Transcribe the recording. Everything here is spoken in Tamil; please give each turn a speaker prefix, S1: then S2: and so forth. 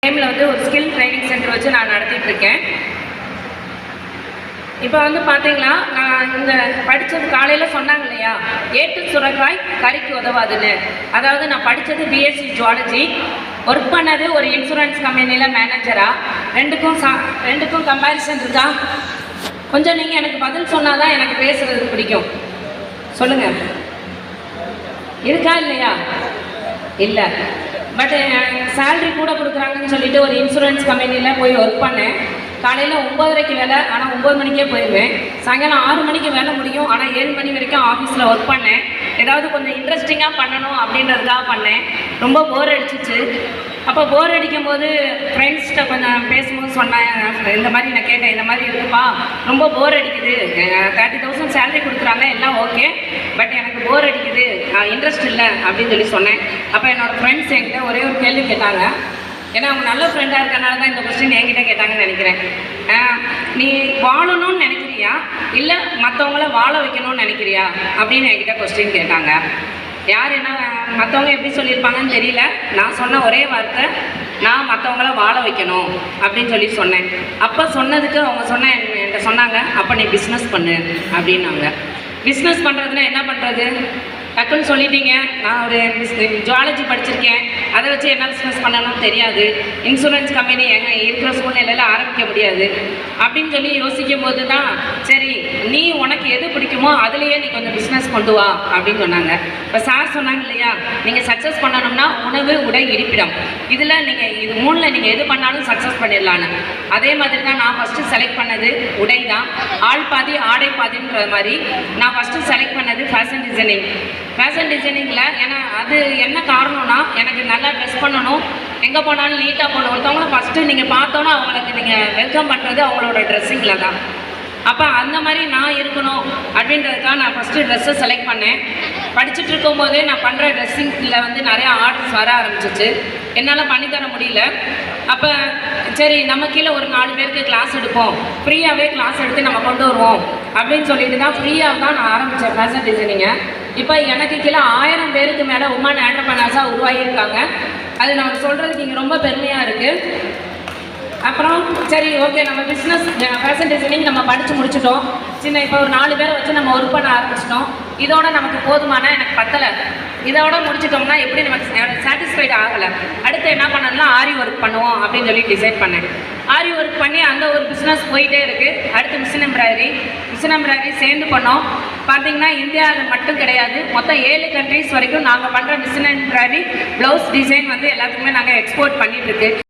S1: டைமில் வந்து ஒரு ஸ்கில் ட்ரைனிங் சென்டர் வச்சு நான் நடத்திட்டு இருக்கேன். இப்போ வந்து பார்த்தீங்கன்னா, நான் இந்த படித்தது காலையில் சொன்னாங்க இல்லையா, ஏட்டு சுரக்காய் கறிக்கு உதவாதுன்னு. அதாவது நான் படித்தது பிஎஸ்சி ஜுவாலஜி, ஒர்க் பண்ணது ஒரு இன்சூரன்ஸ் கம்பெனியில் மேனேஜராக. ரெண்டுக்கும் கம்பேரிசன் இருக்கா? கொஞ்சம் நீங்கள் எனக்கு பதில் சொன்னால் தான் எனக்கு பேசுகிறது பிடிக்கும். சொல்லுங்கள், இருக்கா இல்லையா? இல்லை. பட் சேல்ரி கூட கொடுக்குறாங்கன்னு சொல்லிட்டு ஒரு இன்சூரன்ஸ் கம்பெனியில் போய் ஒர்க் பண்ணேன். காலையில் 9:30க்கு வேலை, ஆனால் 9 மணிக்கே போயிடுவேன். சாயங்காலம் 6 மணிக்கு வேலை முடியும், ஆனால் 7 மணி வரைக்கும் ஆஃபீஸில் ஒர்க் பண்ணேன். ஏதாவது கொஞ்சம் இன்ட்ரெஸ்டிங்காக பண்ணணும் அப்படின்றதுக்காக பண்ணேன். ரொம்ப போர் அடிச்சிச்சு. அப்போ போர் அடிக்கும் போது ஃப்ரெண்ட்ஸ்கிட்ட கொஞ்சம் பேசும்போது சொன்னேன், இந்த மாதிரி நான் கேட்டேன், இந்த மாதிரி இருக்குப்பா, ரொம்ப போர் அடிக்குது, 30,000 சேலரி கொடுக்குறாங்க, எல்லாம் ஓகே, பட் எனக்கு போர் அடிக்குது, இன்ட்ரெஸ்ட் இல்லை அப்படின்னு சொல்லி சொன்னேன். அப்போ என்னோடய ஃப்ரெண்ட்ஸ் என்கிட்ட ஒரே ஒரு கேள்வி கேட்டாங்க. ஏன்னா அவங்க நல்ல ஃப்ரெண்டாக இருக்கனால தான் இந்த கொஸ்டின் என்கிட்ட கேட்டாங்கன்னு நினைக்கிறேன். நீ வாழணும்னு நினைக்கிறியா, இல்லை மற்றவங்கள வாழ வைக்கணும்னு நினைக்கிறியா அப்படின்னு என்கிட்ட கொஸ்டின் கேட்டாங்க. யார் என்ன மற்றவங்க எப்படி சொல்லியிருப்பாங்கன்னு தெரியல. நான் சொன்ன ஒரே வார்த்தை, நான் மற்றவங்கள வாழ வைக்கணும் அப்படின்னு சொல்லி சொன்னேன். அப்போ சொன்னதுக்கு அவங்க என்கிட்ட சொன்னாங்க, அப்போ நீ பிஸ்னஸ் பண்ணு அப்படின்னாங்க. பிஸ்னஸ் பண்ணுறதுன்னா என்ன பண்ணுறது? டக்குன்னு சொல்லிட்டீங்க. நான் ஒரு ஜுவாலஜி படிச்சிருக்கேன், அதை வச்சு என்ன பிஸ்னஸ் பண்ணணும்னு தெரியாது, இன்சூரன்ஸ் கம்பெனி எங்கே இருக்கிற சூழ்நிலையில் ஆரம்பிக்க முடியாது அப்படின்னு சொல்லி யோசிக்கும் போது தான், சரி நீ உனக்கு எது பிடிக்குமோ அதுலேயே நீ கொஞ்சம் பிஸ்னஸ் கொண்டு வா அப்படின்னு சொன்னாங்க. இப்போ சார் சொன்னாங்க இல்லையா, நீங்கள் சக்ஸஸ் பண்ணணும்னா உணவு, உடை, இருப்பிடம், இதில் நீங்கள் இது 3ல் நீங்கள் எது பண்ணாலும் சக்ஸஸ் பண்ணிடலான்னு. அதே மாதிரி தான் நான் ஃபஸ்ட்டு செலக்ட் பண்ணது உடை தான். ஆள் பாதி ஆடை பாதின்ற மாதிரி நான் ஃபஸ்ட்டு செலக்ட் பண்ணது ஃபேஷன் டிசைனிங். ஃபேஷன் டிசைனிங்கில் ஏன்னா அது என்ன காரணம்னா, எனக்கு நல்லா ட்ரெஸ் பண்ணணும், எங்கே போனாலும் நீட்டாக போகணும். ஒருத்தவங்களும் ஃபஸ்ட்டு நீங்கள் பார்த்தோன்னா அவங்களுக்கு நீங்கள் வெல்கம் பண்ணுறது அவங்களோட ட்ரெஸ்ஸிங்கில் தான். அப்போ அந்த மாதிரி நான் இருக்கணும் அப்படின்றதுக்காக நான் ஃபஸ்ட்டு ட்ரெஸ்ஸை செலக்ட் பண்ணேன். படிச்சுட்டு இருக்கும்போதே நான் பண்ணுற ட்ரெஸ்ஸிங்கில் வந்து நிறையா ஆர்டர்ஸ் வர ஆரம்பிச்சிச்சு. என்னால் பண்ணித்தர முடியல. அப்போ சரி நம்ம கீழே ஒரு 4 பேருக்கு கிளாஸ் எடுப்போம், ஃப்ரீயாகவே கிளாஸ் எடுத்து நம்ம கொண்டு வருவோம் அப்படின்னு சொல்லிட்டு தான் ஃப்ரீயாக தான் நான் ஆரம்பித்தேன் ஃபேஷன் டிசைனிங்கை. இப்போ எனக்கு கீழே 1000 பேருக்கு மேலே உமன் ஆண்டர்பிரனர்ஸாக உருவாகியிருக்காங்க. அது நம்ம சொல்கிறதுக்கு இங்கே ரொம்ப பெருமையாக இருக்குது. அப்புறம் சரி ஓகே, நம்ம பிஸ்னஸ் ஃபேஷன் டிசைனிங் நம்ம படித்து முடிச்சிட்டோம். இப்போ ஒரு 4 பேரை வச்சு நம்ம ஒர்க் பண்ண ஆரம்பிச்சிட்டோம். இதோட நமக்கு போதுமான, எனக்கு பத்தலை, இதோட முடிச்சிட்டோம்னா எப்படி நமக்கு சாட்டிஸ்ஃபைட் ஆகலை, அடுத்து என்ன பண்ணணும்னா ஆரி ஒர்க் பண்ணுவோம் அப்படின்னு சொல்லி டிசைட் பண்ணேன். ஆரி ஒர்க் பண்ணி அந்த ஒரு பிஸ்னஸ் போயிட்டே இருக்குது. அடுத்து மிஷின் எம்ப்ராய்டரி சேர்ந்து பண்ணோம். பார்த்தீங்கன்னா இந்தியாவில் மட்டும் கிடையாது, மொத்தம் 7 கண்ட்ரீஸ் வரைக்கும் நாங்கள் பண்ணுற மிஷின் எம்ப்ராய்டரி ப்ளவுஸ் டிசைன் வந்து எல்லாத்துக்குமே நாங்கள் எக்ஸ்போர்ட் பண்ணிகிட்ருக்கு.